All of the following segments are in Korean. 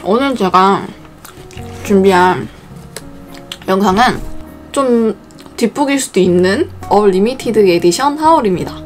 오늘 제가 준비한 영상은 좀 뒷북일 수도 있는 리미티드 에디션 하울입니다.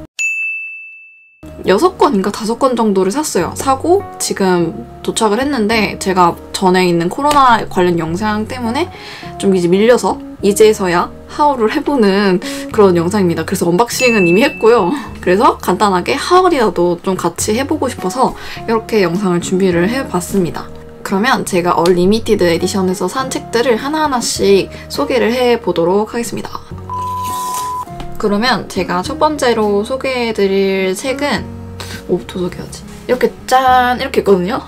6건인가 5건 정도를 샀어요. 사고 지금 도착을 했는데 제가 전에 있는 코로나 관련 영상 때문에 좀 이제 밀려서 이제서야 하울을 해보는 그런 영상입니다. 그래서 언박싱은 이미 했고요. 그래서 간단하게 하울이라도 좀 같이 해보고 싶어서 이렇게 영상을 준비를 해봤습니다. 그러면 제가 리미티드 에디션에서 산 책들을 하나하나씩 소개를 해보도록 하겠습니다. 그러면 제가 첫 번째로 소개해드릴 책은 뭐부터 소개하지? 이렇게 짠! 이렇게 있거든요?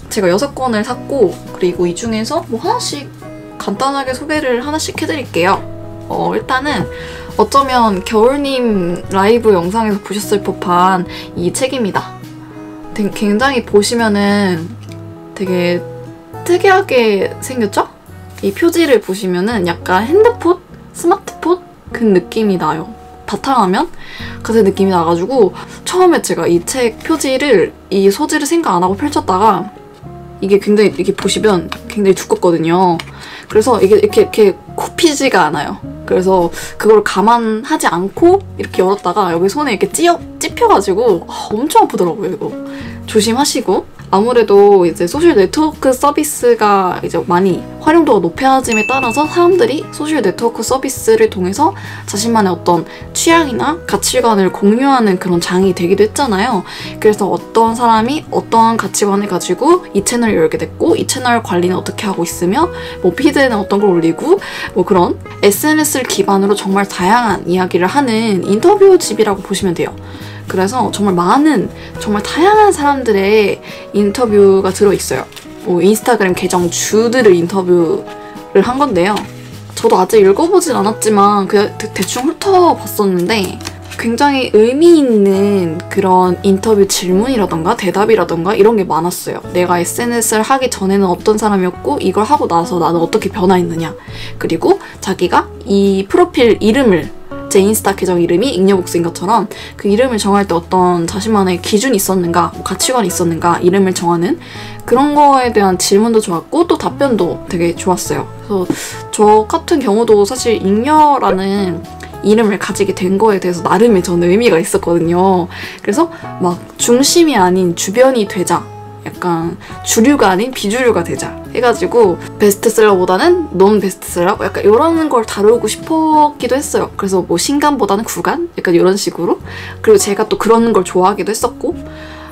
제가 6권을 샀고 그리고 이 중에서 뭐 하나씩 간단하게 소개를 하나씩 해드릴게요. 일단은 어쩌면 겨울님 라이브 영상에서 보셨을 법한 이 책입니다. 굉장히 보시면은 되게 특이하게 생겼죠? 이 표지를 보시면은 약간 핸드폰? 스마트폰? 그 느낌이 나요. 바탕화면 같은 느낌이 나가지고 처음에 제가 이 책 표지를 이 소지를 생각 안 하고 펼쳤다가 이게 굉장히 이렇게 보시면 굉장히 두껍거든요. 그래서 이게 이렇게 굽히지가 않아요. 그래서 그걸 감안하지 않고 이렇게 열었다가 여기 손에 이렇게 찝혀가지고 엄청 아프더라고요. 이거 조심하시고. 아무래도 이제 소셜 네트워크 서비스가 이제 많이 활용도가 높아짐에 따라서 사람들이 소셜 네트워크 서비스를 통해서 자신만의 어떤 취향이나 가치관을 공유하는 그런 장이 되기도 했잖아요. 그래서 어떤 사람이 어떠한 가치관을 가지고 이 채널을 열게 됐고 이 채널 관리는 어떻게 하고 있으며 뭐 피드에는 어떤 걸 올리고 뭐 그런 SNS를 기반으로 정말 다양한 이야기를 하는 인터뷰집이라고 보시면 돼요. 그래서 정말 정말 다양한 사람들의 인터뷰가 들어있어요. 인스타그램 계정 주들을 인터뷰를 한 건데요. 저도 아직 읽어보진 않았지만 그냥 대충 훑어봤었는데 굉장히 의미 있는 그런 인터뷰 질문이라던가 대답이라던가 이런 게 많았어요. 내가 SNS를 하기 전에는 어떤 사람이었고 이걸 하고 나서 나는 어떻게 변화했느냐. 그리고 자기가 이 프로필 이름을 제 인스타 계정 이름이 잉여북스인 것처럼 그 이름을 정할 때 어떤 자신만의 기준이 있었는가, 가치관이 있었는가 이름을 정하는 그런 거에 대한 질문도 좋았고 또 답변도 되게 좋았어요. 그래서 저 같은 경우도 사실 잉여라는 이름을 가지게 된 거에 대해서 나름의 저는 의미가 있었거든요. 그래서 막 중심이 아닌 주변이 되자, 약간 주류가 아닌 비주류가 되자 해가지고 베스트셀러보다는 논 베스트셀러 약간 이런 걸 다루고 싶었기도 했어요. 그래서 뭐 신간보다는 구간? 약간 이런 식으로. 그리고 제가 또 그런 걸 좋아하기도 했었고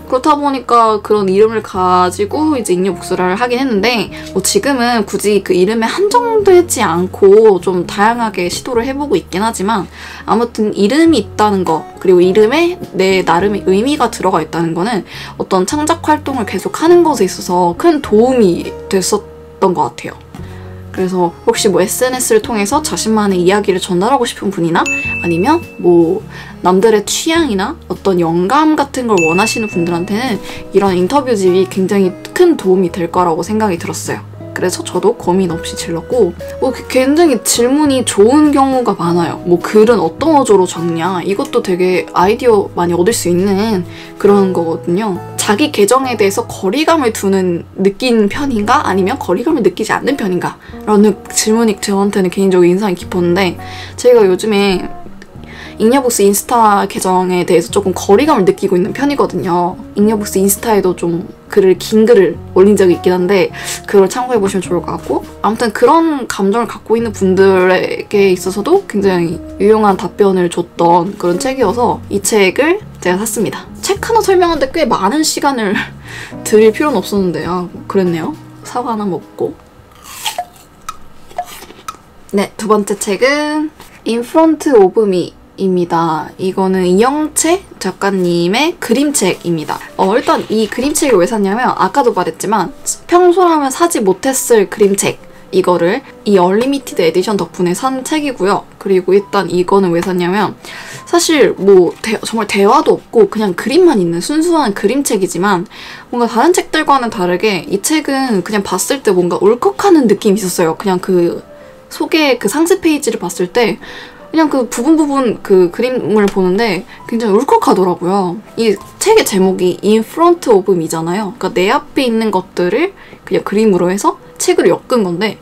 그렇다 보니까 그런 이름을 가지고 이제 잉여북스를 하긴 했는데 뭐 지금은 굳이 그 이름에 한정되지 않고 좀 다양하게 시도를 해보고 있긴 하지만 아무튼 이름이 있다는 거 그리고 이름에 내 나름의 의미가 들어가 있다는 거는 어떤 창작 활동을 계속 하는 것에 있어서 큰 도움이 됐었던 것 같아요. 그래서 혹시 뭐 SNS를 통해서 자신만의 이야기를 전달하고 싶은 분이나 아니면 뭐 남들의 취향이나 어떤 영감 같은 걸 원하시는 분들한테는 이런 인터뷰집이 굉장히 큰 도움이 될 거라고 생각이 들었어요. 그래서 저도 고민 없이 질렀고 굉장히 질문이 좋은 경우가 많아요. 뭐 글은 어떤 어조로 적냐 이것도 되게 아이디어 많이 얻을 수 있는 그런 거거든요. 자기 계정에 대해서 거리감을 느낀 편인가 아니면 거리감을 느끼지 않는 편인가 라는 질문이 저한테는 개인적으로 인상이 깊었는데 제가 요즘에 잉여북스 인스타 계정에 대해서 조금 거리감을 느끼고 있는 편이거든요. 잉여북스 인스타에도 좀 긴 글을 올린 적이 있긴 한데 그걸 참고해보시면 좋을 것 같고 아무튼 그런 감정을 갖고 있는 분들에게 있어서도 굉장히 유용한 답변을 줬던 그런 책이어서 이 책을 제가 샀습니다. 책 하나 설명하는데 꽤 많은 시간을 들일 필요는 없었는데 그랬네요. 사과 하나 먹고 네, 두 번째 책은 In Front of Me 입니다. 이거는 이영채 작가님의 그림책입니다. 일단 이 그림책을 왜 샀냐면 아까도 말했지만 평소라면 사지 못했을 그림책 이거를 이 얼리미티드 에디션 덕분에 산 책이고요. 그리고 일단 이거는 왜 샀냐면 사실 뭐 정말 대화도 없고 그냥 그림만 있는 순수한 그림책이지만 뭔가 다른 책들과는 다르게 이 책은 그냥 봤을 때 뭔가 울컥하는 느낌이 있었어요. 그냥 그 속에 그 상세 페이지를 봤을 때 그냥 그 부분 그 그림을 보는데 굉장히 울컥하더라고요. 이 책의 제목이 In Front of Me잖아요. 그러니까 내 앞에 있는 것들을 그냥 그림으로 해서 책으로 엮은 건데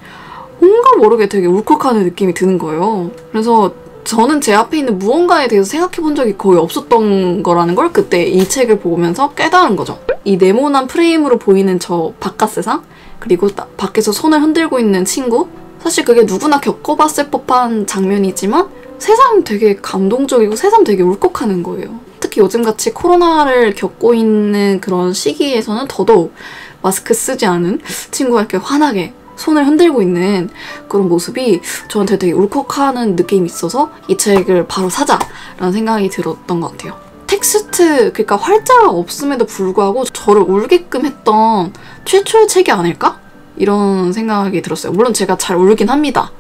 뭔가 모르게 되게 울컥하는 느낌이 드는 거예요. 그래서 저는 제 앞에 있는 무언가에 대해서 생각해 본 적이 거의 없었던 거라는 걸 그때 이 책을 보면서 깨달은 거죠. 이 네모난 프레임으로 보이는 저 바깥 세상, 그리고 밖에서 손을 흔들고 있는 친구, 사실 그게 누구나 겪어봤을 법한 장면이지만 새삼 되게 감동적이고 새삼 되게 울컥하는 거예요. 특히 요즘같이 코로나를 겪고 있는 그런 시기에서는 더더욱 마스크 쓰지 않은 친구가 이렇게 환하게 손을 흔들고 있는 그런 모습이 저한테 되게 울컥하는 느낌이 있어서 이 책을 바로 사자라는 생각이 들었던 것 같아요. 텍스트, 그러니까 활자가 없음에도 불구하고 저를 울게끔 했던 최초의 책이 아닐까? 이런 생각이 들었어요. 물론 제가 잘 울긴 합니다.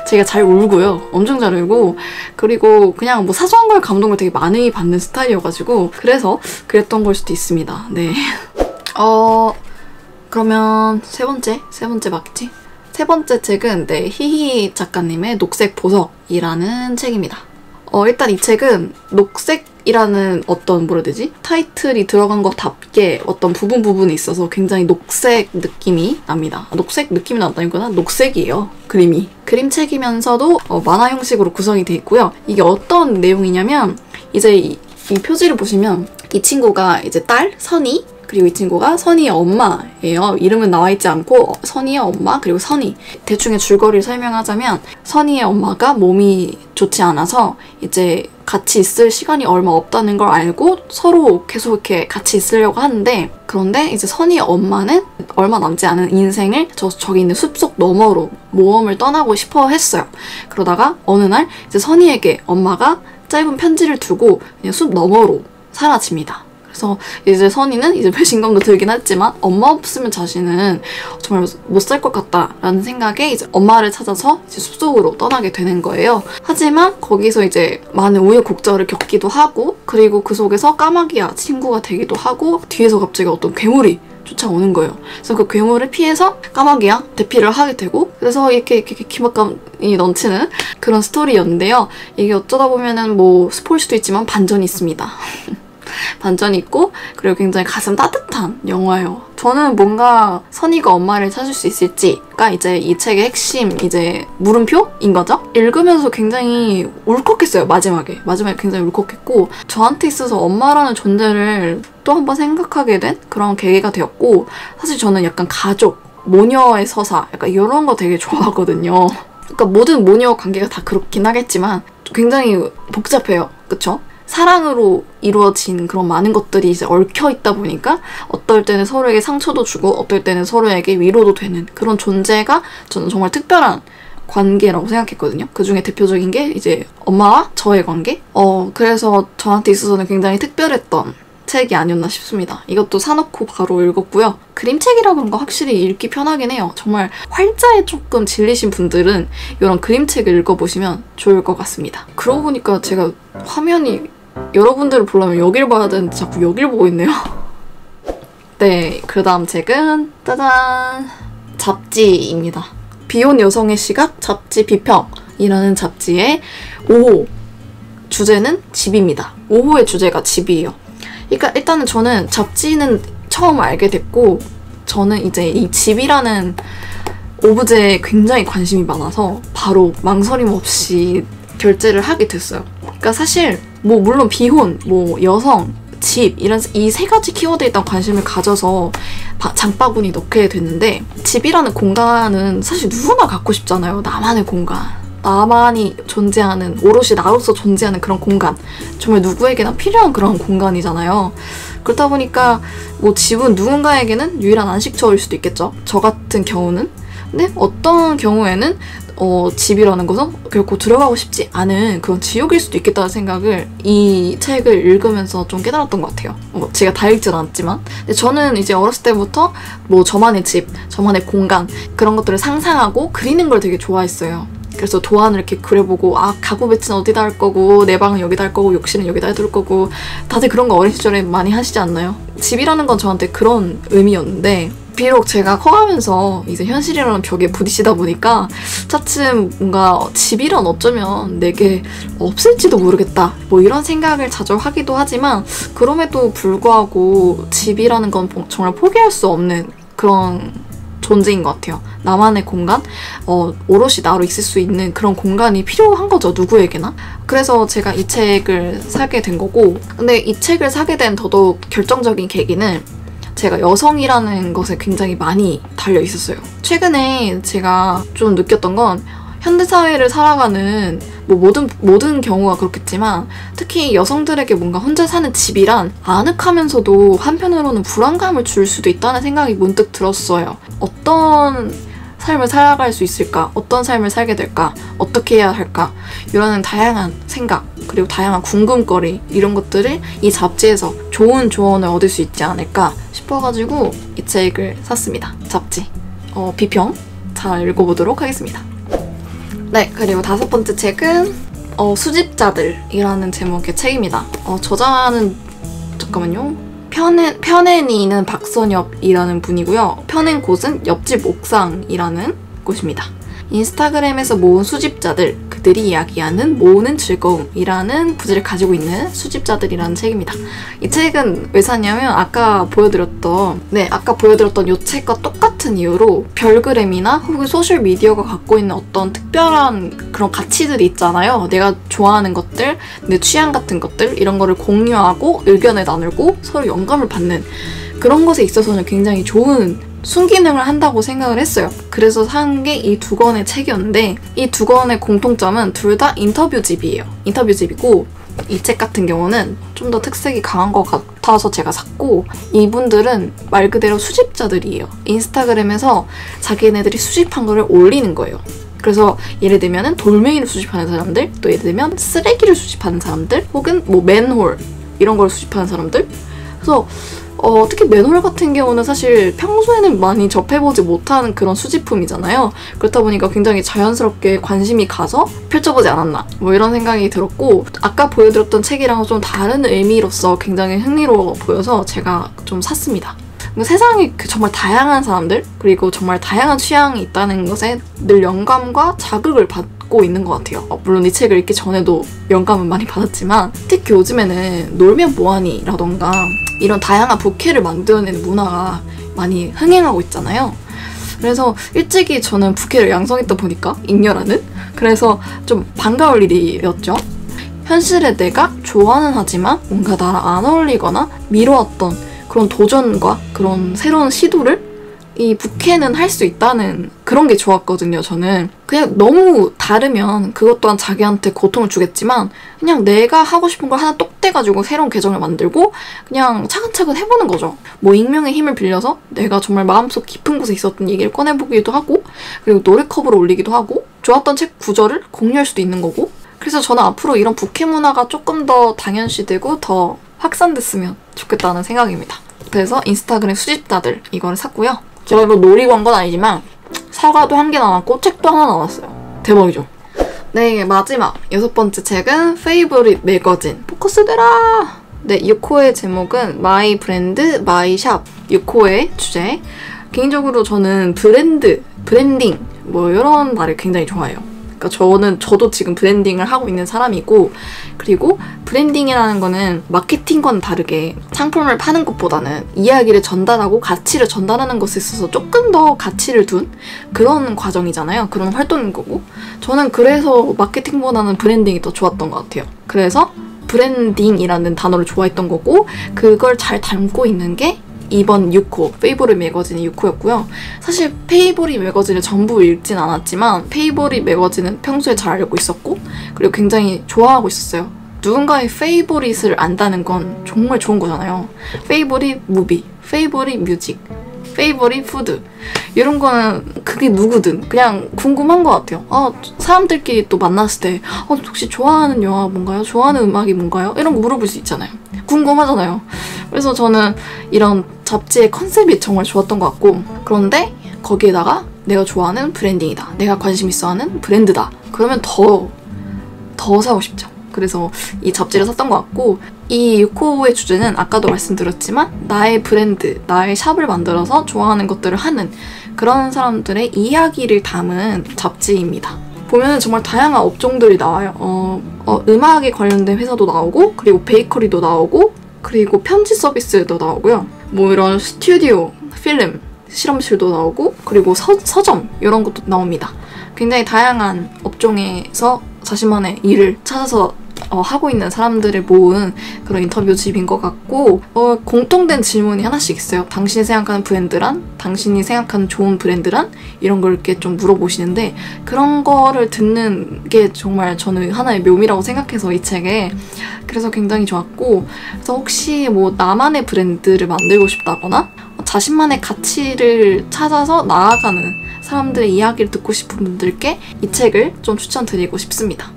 제가 잘 울고요. 엄청 잘 울고, 그리고 그냥 뭐 사소한 걸 감동을 되게 많이 받는 스타일이어가지고 그래서 그랬던 걸 수도 있습니다. 네. 그러면 세 번째 맞겠지? 세 번째 책은 히히 작가님의 녹색 보석이라는 책입니다. 일단 이 책은 녹색이라는 어떤 뭐라 해야 되지? 타이틀이 들어간 것답게 어떤 부분이 있어서 굉장히 녹색 느낌이 납니다. 녹색 느낌이 난다니까 녹색이에요. 그림책이면서도 만화 형식으로 구성이 돼 있고요. 이게 어떤 내용이냐면 이제 이 표지를 보시면 이 친구가 이제 딸 선이, 그리고 이 친구가 선이의 엄마예요. 이름은 나와 있지 않고 선이의 엄마 그리고 선이. 대충의 줄거리를 설명하자면 선이의 엄마가 몸이 좋지 않아서 이제 같이 있을 시간이 얼마 없다는 걸 알고 서로 계속 이렇게 같이 있으려고 하는데, 그런데 이제 선이의 엄마는 얼마 남지 않은 인생을 저기 있는 숲속 너머로 모험을 떠나고 싶어 했어요. 그러다가 어느 날 이제 선이에게 엄마가 짧은 편지를 두고 그냥 숲 너머로 사라집니다. 그래서 이제 선이는 이제 배신감도 들긴 했지만 엄마 없으면 자신은 정말 못 살 것 같다라는 생각에 이제 엄마를 찾아서 이제 숲속으로 떠나게 되는 거예요. 하지만 거기서 이제 많은 우여곡절을 겪기도 하고, 그리고 그 속에서 까마귀와 친구가 되기도 하고, 뒤에서 갑자기 어떤 괴물이 쫓아오는 거예요. 그래서 그 괴물을 피해서 까마귀와 대피를 하게 되고, 그래서 이렇게 긴박감이 넘치는 그런 스토리였는데요. 이게 어쩌다 보면은 뭐 스포일 수도 있지만 반전이 있습니다. 반전이 있고, 그리고 굉장히 가슴 따뜻한 영화예요. 저는 뭔가 선이가 엄마를 찾을 수 있을지가 이제 이 책의 핵심 이제 물음표인 거죠. 읽으면서 굉장히 울컥했어요. 마지막에 굉장히 울컥했고, 저한테 있어서 엄마라는 존재를 또 한 번 생각하게 된 그런 계기가 되었고, 사실 저는 약간 가족, 모녀의 서사 약간 이런 거 되게 좋아하거든요. 그러니까 모든 모녀 관계가 다 그렇긴 하겠지만 굉장히 복잡해요. 그쵸? 사랑으로 이루어진 그런 많은 것들이 이제 얽혀 있다 보니까 어떨 때는 서로에게 상처도 주고 어떨 때는 서로에게 위로도 되는 그런 존재가 저는 정말 특별한 관계라고 생각했거든요. 그 중에 대표적인 게 이제 엄마와 저의 관계? 그래서 저한테 있어서는 굉장히 특별했던 책이 아니었나 싶습니다. 이것도 사놓고 바로 읽었고요. 그림책이라 그런가 확실히 읽기 편하긴 해요. 정말 활자에 조금 질리신 분들은 이런 그림책을 읽어보시면 좋을 것 같습니다. 그러고 보니까 제가 화면이 여러분들을 보려면 여길 봐야 되는데 자꾸 여길 보고 있네요. 네, 그 다음 책은 짜잔! 잡지입니다. 비혼 여성의 시각 잡지 비평이라는 잡지의 5호. 주제는 집입니다. 5호의 주제가 집이에요. 그러니까 일단은 저는 잡지는 처음 알게 됐고, 저는 이제 이 집이라는 오브제에 굉장히 관심이 많아서 바로 망설임 없이 결제를 하게 됐어요. 그러니까 사실 뭐 물론 비혼, 뭐 여성, 집 이런 이 세 가지 키워드에 일단 관심을 가져서 장바구니 넣게 됐는데, 집이라는 공간은 사실 누구나 갖고 싶잖아요. 나만의 공간. 나만이 존재하는, 오롯이 나로서 존재하는 그런 공간. 정말 누구에게나 필요한 그런 공간이잖아요. 그렇다 보니까 뭐 집은 누군가에게는 유일한 안식처일 수도 있겠죠. 저 같은 경우는. 근데 어떤 경우에는 집이라는 것은 결코 들어가고 싶지 않은 그런 지옥일 수도 있겠다는 생각을 이 책을 읽으면서 좀 깨달았던 것 같아요. 제가 다 읽진 않았지만. 근데 저는 이제 어렸을 때부터 뭐 저만의 집, 저만의 공간 그런 것들을 상상하고 그리는 걸 되게 좋아했어요. 그래서 도안을 이렇게 그려보고, 가구 배치는 어디다 할 거고, 내 방은 여기다 할 거고, 욕실은 여기다 해둘 거고, 다들 그런 거 어린 시절에 많이 하시지 않나요? 집이라는 건 저한테 그런 의미였는데, 비록 제가 커가면서 이제 현실이라는 벽에 부딪히다 보니까 차츰 뭔가 집이란 어쩌면 내게 없을지도 모르겠다 뭐 이런 생각을 자주 하기도 하지만 그럼에도 불구하고 집이라는 건 정말 포기할 수 없는 그런 존재인 것 같아요. 나만의 공간? 오롯이 나로 있을 수 있는 그런 공간이 필요한 거죠, 누구에게나. 그래서 제가 이 책을 사게 된 거고, 근데 이 책을 사게 된 더더욱 결정적인 계기는 제가 여성이라는 것에 굉장히 많이 달려 있었어요. 최근에 제가 좀 느꼈던 건 현대사회를 살아가는 뭐 모든 경우가 그렇겠지만 특히 여성들에게 뭔가 혼자 사는 집이란 아늑하면서도 한편으로는 불안감을 줄 수도 있다는 생각이 문득 들었어요. 어떤 삶을 살아갈 수 있을까? 어떤 삶을 살게 될까? 어떻게 해야 할까? 이런 다양한 생각 그리고 다양한 궁금거리 이런 것들을 이 잡지에서 좋은 조언을 얻을 수 있지 않을까 싶어가지고 이 책을 샀습니다. 잡지 비평 잘 읽어보도록 하겠습니다. 네, 그리고 5번째 책은 수집자들이라는 제목의 책입니다. 저자는 잠깐만요. 펴낸이는 박선엽이라는 분이고요. 펴낸 곳은 옆집 옥상이라는 곳입니다. 인스타그램에서 모은 수집자들, 그들이 이야기하는 모으는 즐거움이라는 부제를 가지고 있는 수집자들이라는 책입니다. 이 책은 왜 샀냐면 아까 보여드렸던 이 책과 똑같은 이유로 별그램이나 혹은 소셜미디어가 갖고 있는 어떤 특별한 그런 가치들이 있잖아요. 내가 좋아하는 것들, 내 취향 같은 것들 이런 거를 공유하고 의견을 나누고 서로 영감을 받는 그런 것에 있어서는 굉장히 좋은 순기능을 한다고 생각을 했어요. 그래서 산 게 이 2권의 책이었는데 이 2권의 공통점은 둘 다 인터뷰집이에요. 인터뷰집이고 이 책 같은 경우는 좀 더 특색이 강한 것 같아서 제가 샀고 이분들은 말 그대로 수집자들이에요. 인스타그램에서 자기네들이 수집한 거를 올리는 거예요. 그래서 예를 들면 돌멩이를 수집하는 사람들, 또 예를 들면 쓰레기를 수집하는 사람들, 혹은 뭐 맨홀 이런 걸 수집하는 사람들. 그래서 특히 맨홀 같은 경우는 사실 평소에는 많이 접해보지 못하는 그런 수집품이잖아요. 그렇다 보니까 굉장히 자연스럽게 관심이 가서 펼쳐보지 않았나 뭐 이런 생각이 들었고 아까 보여드렸던 책이랑은 좀 다른 의미로서 굉장히 흥미로워 보여서 제가 좀 샀습니다. 세상에 정말 다양한 사람들 그리고 정말 다양한 취향이 있다는 것에 늘 영감과 자극을 받고 있는 것 같아요. 물론 이 책을 읽기 전에도 영감은 많이 받았지만 특히 요즘에는 놀면 뭐하니 라던가 이런 다양한 부캐를 만들어내는 문화가 많이 흥행하고 있잖아요. 그래서 일찍이 저는 부캐를 양성했다 보니까 잉여라는 그래서 좀 반가울 일이었죠. 현실에 내가 좋아는 하지만 뭔가 나랑 안 어울리거나 미뤄왔던 그런 도전과 그런 새로운 시도를 이 부캐는 할 수 있다는 그런 게 좋았거든요, 저는. 그냥 너무 다르면 그것 또한 자기한테 고통을 주겠지만 그냥 내가 하고 싶은 걸 하나 똑 떼가지고 새로운 계정을 만들고 그냥 차근차근 해보는 거죠. 뭐 익명의 힘을 빌려서 내가 정말 마음속 깊은 곳에 있었던 얘기를 꺼내보기도 하고 그리고 노래컵으로 올리기도 하고 좋았던 책 구절을 공유할 수도 있는 거고 그래서 저는 앞으로 이런 부캐 문화가 조금 더 당연시되고 더 확산됐으면 좋겠다는 생각입니다. 그래서 인스타그램 수집자들 이거를 샀고요. 제가 이거 놀이고 한 건 아니지만 사과도 1개 나왔고 책도 하나 나왔어요. 대박이죠? 네, 마지막 6번째 책은 페이보릿 매거진 포커스되라! 네, 6호의 제목은 마이 브랜드 마이 샵 6호의 주제. 개인적으로 저는 브랜딩 뭐 이런 말을 굉장히 좋아해요. 그러니까 저도 지금 브랜딩을 하고 있는 사람이고 그리고 브랜딩이라는 거는 마케팅과는 다르게 상품을 파는 것보다는 이야기를 전달하고 가치를 전달하는 것에 있어서 조금 더 가치를 둔 그런 과정이잖아요. 그런 활동인 거고 저는 그래서 마케팅보다는 브랜딩이 더 좋았던 것 같아요. 그래서 브랜딩이라는 단어를 좋아했던 거고 그걸 잘 담고 있는 게 이번 6호, 페이보릿 매거진이 6호였고요. 사실 페이보릿 매거진을 전부 읽진 않았지만 페이보릿 매거진은 평소에 잘 알고 있었고 그리고 굉장히 좋아하고 있었어요. 누군가의 페이보릿을 안다는 건 정말 좋은 거잖아요. 페이보릿 무비, 페이보릿 뮤직, 페이보릿 푸드 이런 거는 그게 누구든 그냥 궁금한 것 같아요. 사람들끼리 또 만났을 때 혹시 좋아하는 영화 뭔가요? 좋아하는 음악이 뭔가요? 이런 거 물어볼 수 있잖아요. 궁금하잖아요. 그래서 저는 이런 잡지의 컨셉이 정말 좋았던 것 같고 그런데 거기에다가 내가 좋아하는 브랜딩이다. 내가 관심 있어하는 브랜드다. 그러면 더 사고 싶죠. 그래서 이 잡지를 샀던 것 같고, 이 유코의 주제는 아까도 말씀드렸지만 나의 브랜드, 나의 샵을 만들어서 좋아하는 것들을 하는 그런 사람들의 이야기를 담은 잡지입니다. 보면 정말 다양한 업종들이 나와요. 음악에 관련된 회사도 나오고, 그리고 베이커리도 나오고, 그리고 편지 서비스도 나오고요. 뭐 이런 스튜디오, 필름, 실험실도 나오고, 그리고 서점 이런 것도 나옵니다. 굉장히 다양한 업종에서 자신만의 일을 찾아서 하고 있는 사람들을 모은 그런 인터뷰집인 것 같고, 공통된 질문이 하나씩 있어요. 당신이 생각하는 브랜드란? 당신이 생각하는 좋은 브랜드란? 이런 걸 이렇게 좀 물어보시는데, 그런 거를 듣는 게 정말 저는 하나의 묘미라고 생각해서 이 책에, 그래서 굉장히 좋았고, 그래서 혹시 뭐 나만의 브랜드를 만들고 싶다거나 자신만의 가치를 찾아서 나아가는 사람들의 이야기를 듣고 싶은 분들께 이 책을 좀 추천드리고 싶습니다.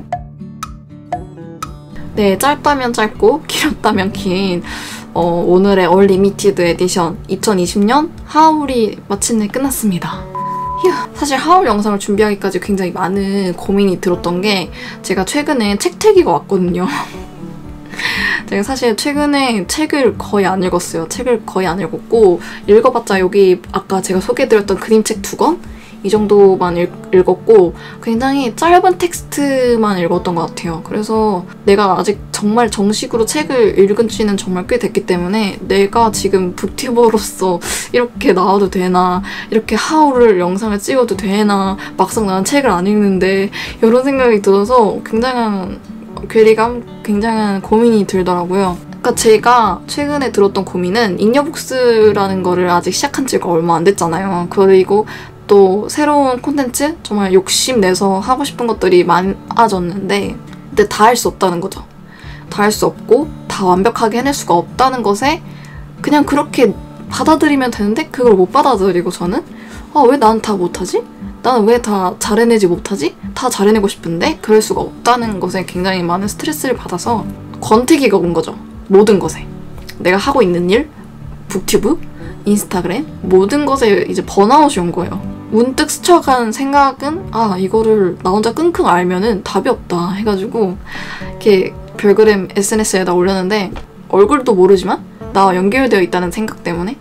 네, 짧다면 짧고 길었다면 긴 오늘의 얼리미티드 에디션 2020년 하울이 마침내 끝났습니다. 휴, 사실 하울 영상을 준비하기까지 굉장히 많은 고민이 들었던 게, 제가 최근에 책태기가 왔거든요. 제가 사실 최근에 책을 거의 안 읽었어요. 책을 거의 안 읽었고, 읽어봤자 여기 아까 제가 소개해드렸던 그림책 2권? 이 정도만 읽었고, 굉장히 짧은 텍스트만 읽었던 것 같아요. 그래서 내가 아직 정말 정식으로 책을 읽은 지는 정말 꽤 됐기 때문에 내가 지금 북튜버로서 이렇게 나와도 되나, 이렇게 하울을 영상을 찍어도 되나, 막상 나는 책을 안 읽는데, 이런 생각이 들어서 굉장한 괴리감, 굉장한 고민이 들더라고요. 그러니까 제가 최근에 들었던 고민은, 잉여북스라는 거를 아직 시작한 지가 얼마 안 됐잖아요. 그리고 또 새로운 콘텐츠? 정말 욕심내서 하고 싶은 것들이 많아졌는데, 근데 다 할 수 없다는 거죠. 다 할 수 없고 다 완벽하게 해낼 수가 없다는 것에 그냥 그렇게 받아들이면 되는데, 그걸 못 받아들이고 저는 왜 난 다 못하지? 나는 왜 다 잘해내지 못하지? 다 잘해내고 싶은데 그럴 수가 없다는 것에 굉장히 많은 스트레스를 받아서 권태기가 온 거죠. 모든 것에. 내가 하고 있는 일, 북튜브, 인스타그램, 모든 것에 이제 번아웃이 온 거예요. 문득 스쳐간 생각은, 이거를 나 혼자 끙끙 앓면은 답이 없다 해가지고 이렇게 별그램 SNS에다 올렸는데, 얼굴도 모르지만 나와 연결되어 있다는 생각 때문에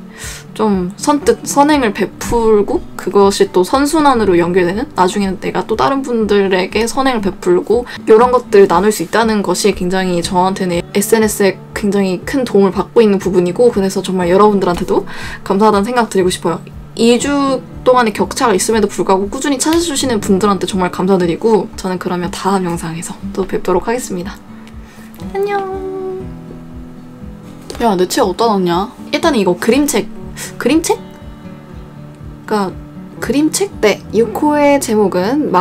좀 선뜻 선행을 베풀고, 그것이 또 선순환으로 연결되는, 나중에는 내가 또 다른 분들에게 선행을 베풀고 이런 것들을 나눌 수 있다는 것이 굉장히 저한테는 SNS에 굉장히 큰 도움을 받고 있는 부분이고, 그래서 정말 여러분들한테도 감사하다는 생각 드리고 싶어요. 2주 동안의 격차가 있음에도 불구하고 꾸준히 찾아주시는 분들한테 정말 감사드리고, 저는 그러면 다음 영상에서 또 뵙도록 하겠습니다. 안녕. 야, 내 책 어디다 놨냐? 일단 이거 그림책? 그러니까 그림책? 네. 유코의 제목은